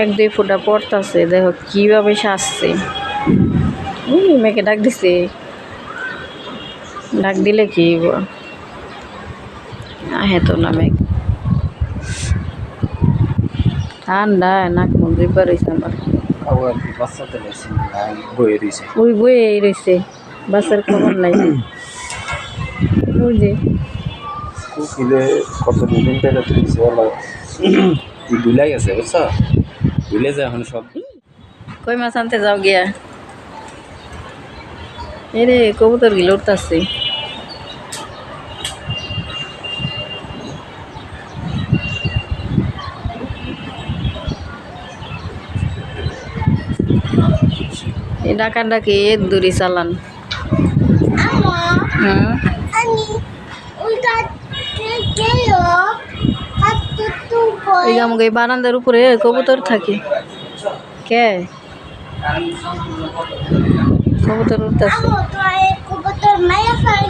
এক দুই ফোঁটা পড়তাছে, দেখো কিভাবে সাজছে। মেয়েকে ডাক দিছে, ডাক দিলে কি আহে তো না মেঘ। ঠান্ডা নাক মুখ দুইবার হয়েছে আমার। ওই বইয়ে রয়েছে, বাচ্চার খবর নাই। ওই যে কত দুদিন থেকে দুলাই আছে বুঝছো, দুলে যায় এখন সব। কই মাছ আনতে যাও গিয়া? এরে কবুতর গিলে উঠতেছে। এই ডাকা ডাকি দূরি চালান। আমাকে এই বারান্দার উপরে কবুতর থাকে। কে কবুতর উঠতেছে?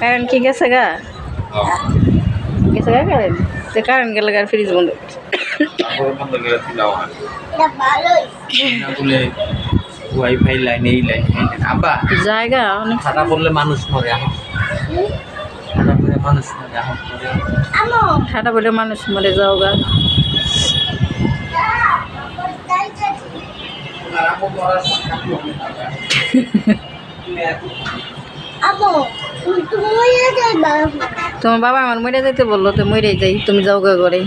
কারেন্ট কি গেছে গা? গেছে গা কারেন্ট? কারেন্ট গেলে আর ফ্রিজ বন্ধ ওয়াইফাই লাইন এই লাইন আব্বা জায়গা অনেক। ঠাটা পড়লে মানুষ মরে, এখন ঠাটা পড়লে মানুষ মরে, এখন ঠাটা বলে মানুষ মরে যাও গা। তোমার বাবা আমার মরে যাইতে বললো, তো মরেই যাই, তুমি যাও গা করে।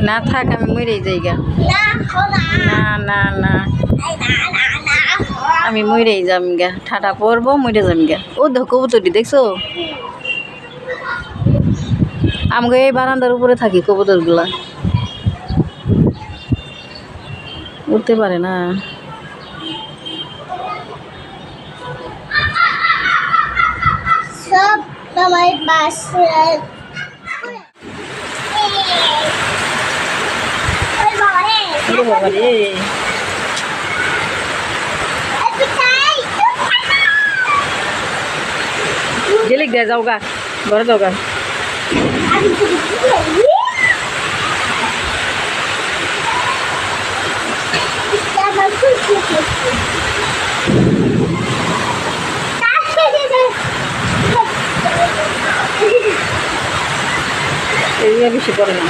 না থাক, আমি মরেই যাই গা। না না না, আমি মরেই যাম গা। ঠাটা পড়বো, মরে যাম গা। ও দেখো কবুতরটি দেখছো? আমাকে এই বারান্দার উপরে থাকি, কবুতরগুলা উঠতে পারে না। সব আমার বাসায় বাবা রে, জেলিক দেয়, যাও গা, ঘরে যাও গা। এগুলো বেশি করে না।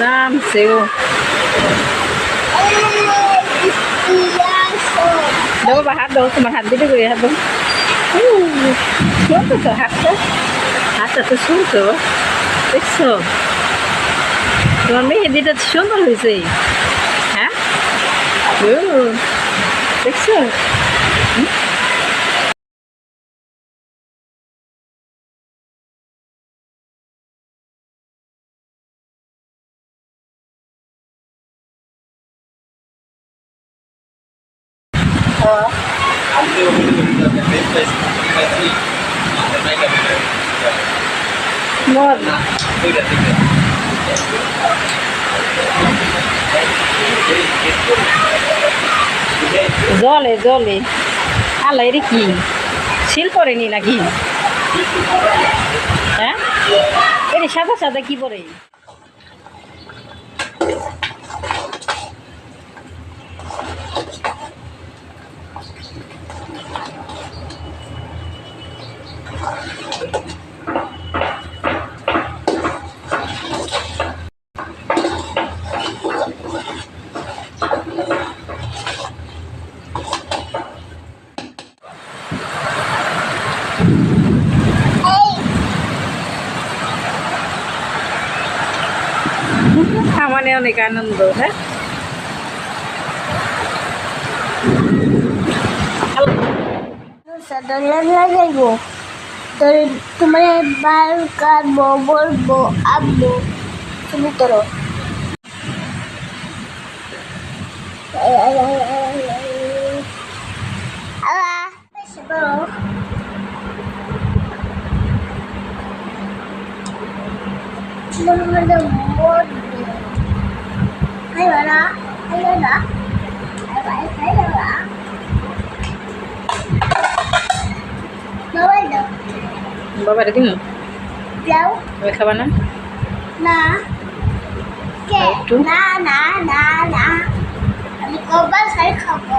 নামছে ও, দাও বাবা, হাত দাও, তোমার হাত দিতে করে হাত দাও। শুনতো তো হাতটা, হাতটা তো শুনতো, দেখছো? তোমার মেহেদিটা সুন্দর হয়েছে। হ্যাঁ দেখছো? মদ জলে জলে আল্লাহ, এর কি শিল পরেনি নাকি? হ্যাঁ, এর সাদা সাদা কি পরে? মানে অনেক আনন্দ। হ্যাঁ, লাগাইবো তোমার বার কাটবো, বলবো আব্বু তুমি তোর মনে মনে মোট খাইবা না খাইবা না খাইবা না বাবাই দাও বাবারে দিন দাও তুমি খাবা না না কে একটু? না না না না আমি কবার সাই খাবো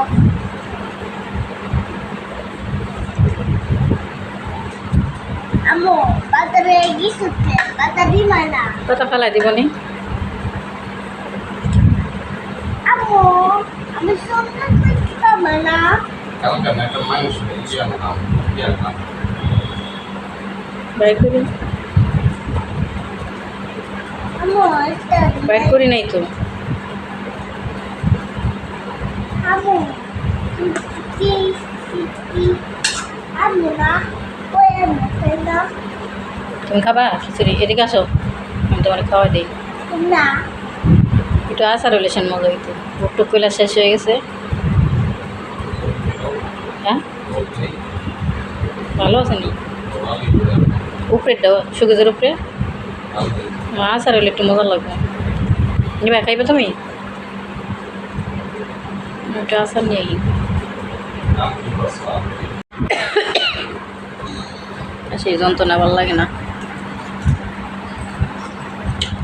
আমো বাতারে গিসুতে বাতারি মানা কথা ফেলাই দিব নি আমো আমি সোনা করতে মানা Kalau karena itu manusia itu yang kamu, biar kamu. Bike করি আমো এটা বাইক করি নাই তো আমো কি কি আমো না ওই আমো না তুমি খাবা খিচুড়ি এদিকে আসো আমি তোমার খাওয়াই দিই না একটু আসার রিলেশন মজা হইতো বুক টুক কইলা শেষ হয়ে গেছে হ্যাঁ Oke, ভালো আছে নি kalau itu ya, উপরেরটা সুগেজের উপরে kalau আসার হইলে একটু মজা লাগবে নিবা খাইবে তুমি একটু আসার নিয়ে গিয়ে kamu juga soal সেই যন্ত্রণা ভালো লাগে না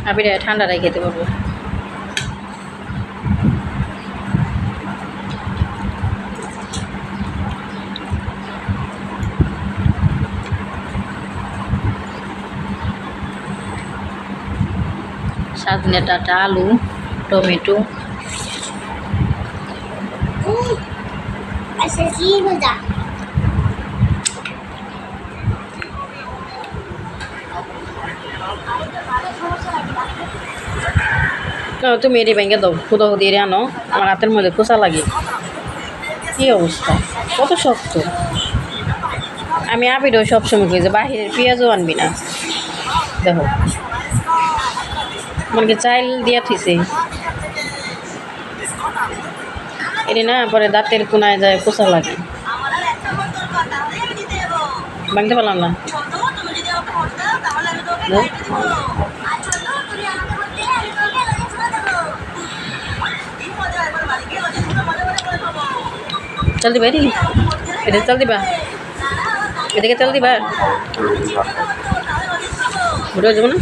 আপনি ঠান্ডাটাই খেতে পারবো সাজনে ডাঁটা আলু টমেটো আচ্ছা কি মজা তুমি এটি ব্যাংকে দাও খুদা খুদি এড়ে আনো আমার হাতের মধ্যে খোসা লাগে কী অবস্থা কত শক্ত আমি আবিরও সবসময় কই যে বাহিরের পেঁয়াজও আনবি না দেখো মনকে চাইল দিয়া থইছে এটি না পরে দাঁতের কোনায় যায় খোসা লাগে ভাঙতে পারলাম না দাও। চল দিবা এদিকে এদিকে চল দিবা এদিকে চল দিবা ঘুরে যাবো না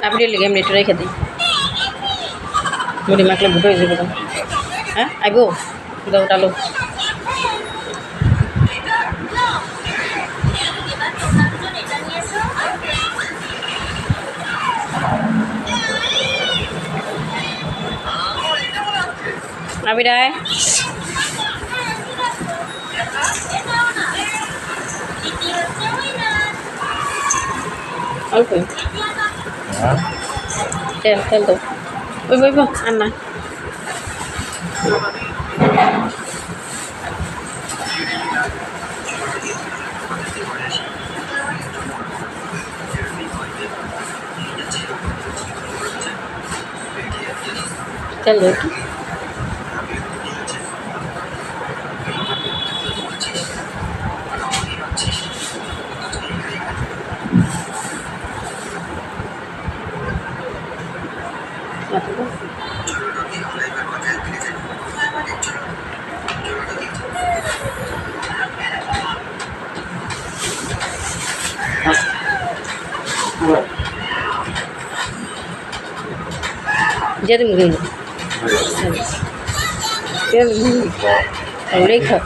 আপনি লিগে এমনি একটু রেখে দিই মুড়ি মাখলে ভুটো হয়ে যাবে হ্যাঁ আইব দাও ডালো আবিরায় অল্প তেল তেল দাও ওই বইব আর না তেল দাও একটু jadi mungkin রেখা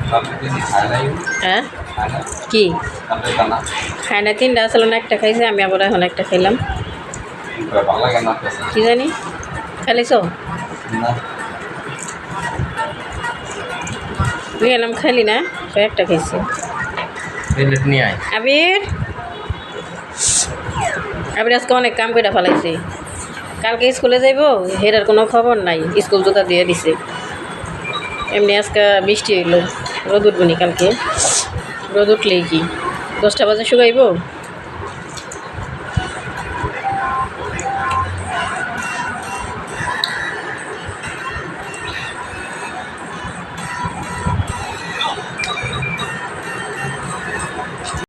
Sampai ini sana yuk, হ্যাঁ sana, কি sampai sana. খায় না তিনটা আসলে না একটা খাইছে আমি আবার এখন একটা খাইলাম ভালো লাগে না তো। কি জানি খাইছো না তুই এলাম খাইলি না কয়েকটা খাইছি প্লেট নিয়ে আয়। আবির আবির আজকে অনেক কাম করে ফেলাইছি কালকে স্কুলে যাইব হেরার কোনো খবর নাই স্কুল জুতা দিয়ে দিছে এমনি আজকে বৃষ্টি হইলো রোদ উঠবনি কালকে রোদ উঠলেই কি 10টা বাজে শুকাইব